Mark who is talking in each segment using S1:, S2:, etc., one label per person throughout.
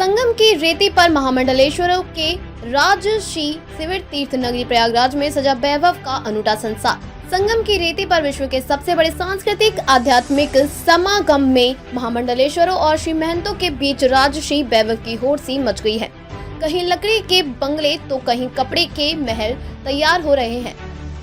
S1: संगम की रेती पर महामंडलेश्वरों के राजसी शिविर तीर्थ नगरी प्रयागराज में सजा वैभव का अनूठा संसार। संगम की रेती पर विश्व के सबसे बड़े सांस्कृतिक आध्यात्मिक समागम में महामंडलेश्वरों और श्री महंतों के बीच राजसी वैभव की होड़ सी मच गई है। कहीं लकड़ी के बंगले तो कहीं कपड़े के महल तैयार हो रहे हैं।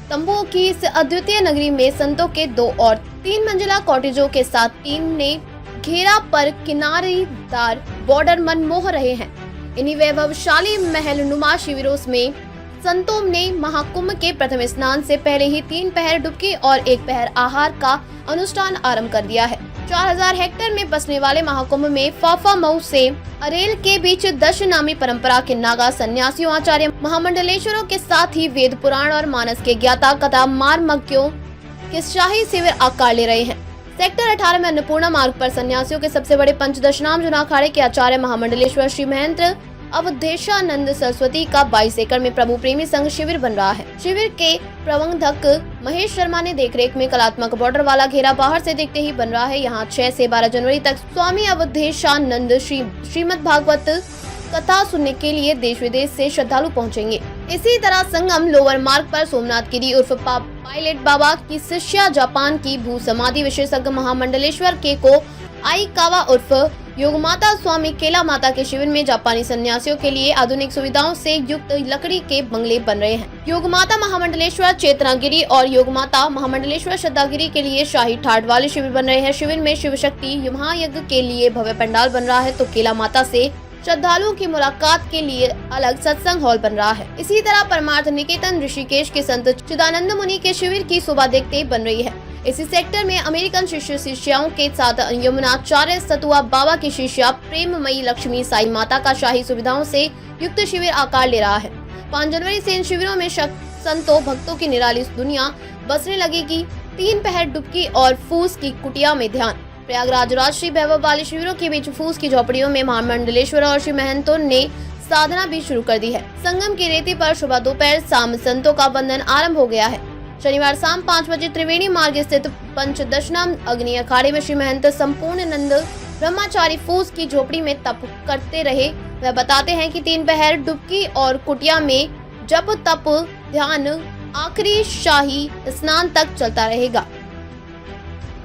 S1: तंबुओं की इस अद्वितीय नगरी में संतों के 2 और 3 मंजिला कॉटेजों के साथ टीम ने घेरा पर किनारेदार बॉर्डर मन मोह रहे हैं। इन्हीं वैभवशाली महल नुमा शिविरों में संतों ने महाकुंभ के प्रथम स्नान से पहले ही 3 पहर डुबकी और 1 पहर आहार का अनुष्ठान आरंभ कर दिया है। 4000 हेक्टेयर में बसने वाले महाकुंभ में फाफा मऊ से अरेल के बीच दशनामी परंपरा के नागा सन्यासियों आचार्य महामंडलेश्वरों के साथ ही वेद पुराण और मानस के ज्ञाता कथा मार्मज्ञों के शाही शिविर आकार ले रहे हैं। सेक्टर 18 में अन्नपूर्णा मार्ग पर सन्यासियों के सबसे बड़े पंचदशनाम जुना अखाड़े के आचार्य महामंडलेश्वर श्री महंत अवधेशानंद सरस्वती का 22 एकड़ में प्रभु प्रेमी संघ शिविर बन रहा है। शिविर के प्रबंधक महेश शर्मा ने देखरेख में कलात्मक बॉर्डर वाला घेरा बाहर से देखते ही बन रहा है। यहाँ 6 से 12 जनवरी तक स्वामी अवधेशानंद श्रीमद् भागवत कथा सुनने के लिए देश विदेश से श्रद्धालु पहुंचेंगे। इसी तरह संगम लोअर मार्ग पर सोमनाथ गिरी उर्फ पायलट बाबा की शिष्या जापान की भू समाधि विशेषज्ञ महामंडलेश्वर के को आईकावा उर्फ योगमाता स्वामी केला माता के शिविर में जापानी सन्यासियों के लिए आधुनिक सुविधाओं से युक्त लकड़ी के बंगले बन रहे हैं। योगमाता महामंडलेश्वर चेतनागिरी और योगमाता महामंडलेश्वर श्रद्धागिरी के लिए शाही ठाट वाले शिविर बन रहे हैं। शिविर में शिव शक्ति महायज्ञ के लिए भव्य पंडाल बन रहा है तो केला माता से श्रद्धालुओं की मुलाकात के लिए अलग सत्संग हॉल बन रहा है। इसी तरह परमार्थ निकेतन ऋषिकेश के संत चिदानंद मुनि के शिविर की शोभा देखते बन रही है। इसी सेक्टर में अमेरिकन शिष्य शिष्याओं के साथ यमुनाचार्य सतुआ बाबा की शिष्या प्रेममयी लक्ष्मी साई माता का शाही सुविधाओं से युक्त शिविर आकार ले रहा है। 5 जनवरी से इन शिविरों में संतों भक्तों की निराली दुनिया बसने लगेगी। 3 पहर डुबकी और फूस की कुटिया में ध्यान। प्रयागराज राजश्री वैभव वाले शिविरों के बीच फूस की झोपड़ियों में महामंडलेश्वर और श्री महंतों ने साधना भी शुरू कर दी है। संगम की रेती पर सुबह दोपहर शाम संतों का बंधन आरंभ हो गया है। शनिवार शाम 5 बजे त्रिवेणी मार्ग स्थित पंचदशनाम अग्नि अखाड़े में श्री महंत संपूर्ण नंद ब्रह्मचारी फूस की झोपड़ी में तप करते रहे। वह बताते हैं कि 3 पहर डुबकी और कुटिया में जप तप ध्यान आखिरी शाही स्नान तक चलता रहेगा।